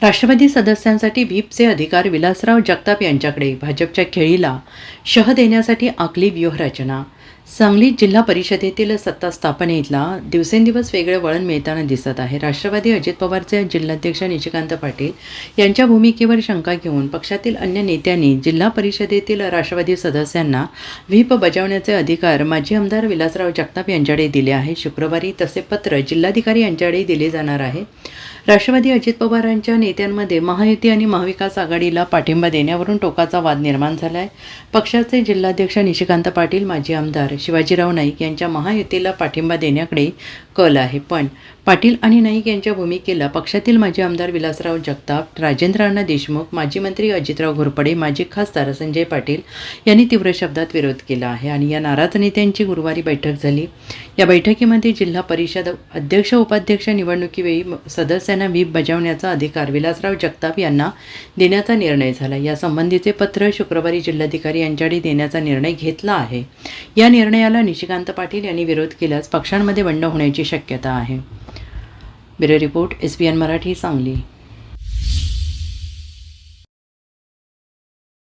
राष्ट्रवादी सदस्यांसाठी व्हीपचे अधिकार विलासराव जगताप यांच्याकडे. भाजपच्या खेळीला शह देण्यासाठी आखली व्यूहरचना. सांगली जिल्हा परिषदेतील सत्ता स्थापनेला दिवसेंदिवस वेगळे वळण मिळताना दिसत आहे. राष्ट्रवादी अजित पवारचे जिल्हाध्यक्ष निशिकांत पाटील यांच्या भूमिकेवर शंका घेऊन पक्षातील अन्य नेत्यांनी जिल्हा परिषदेतील राष्ट्रवादी सदस्यांना व्हीप बजावण्याचे अधिकार माजी आमदार विलासराव जगताप यांच्याकडे दिले आहे. शुक्रवारी तसे पत्र जिल्हाधिकारी यांच्याकडे दिले जाणार आहे. राष्ट्रवादी अजित पवारांच्या नेत्यांमध्ये महायुती आणि महाविकास आघाडीला पाठिंबा देण्यावरून टोकाचा वाद निर्माण झाला आहे. पक्षाचे जिल्हाध्यक्ष निशिकांत पाटील, माजी आमदार शिवाजीराव नाईक यांच्या महायुतीला पाठिंबा देण्याकडे कल आहे. पण पाटील आणि नाईक यांच्या भूमिकेला पक्षातील माजी आमदार विलासराव जगताप, राजेंद्र अण्णा देशमुख, माजी मंत्री अजितराव घोरपडे, माजी खासदार संजय पाटील यांनी तीव्र शब्दात विरोध केला आहे. आणि या नाराज नेत्यांची गुरुवारी बैठक झाली. या बैठकीमध्ये जिल्हा परिषद अध्यक्ष उपाध्यक्ष निवडणुकीवेळी सदस्यांना व्हीप बजावण्याचा अधिकार विलासराव जगताप यांना देण्याचा निर्णय झाला. यासंबंधीचे पत्र शुक्रवारी जिल्हाधिकारी यांच्याकडे देण्याचा निर्णय घेतला आहे. या निर्णयाला निशिकांत पाटील यांनी विरोध केल्यास पक्षांमध्ये बंड होण्याची शक्यता आहे. Bureau report, SBN Marathi, Sangli.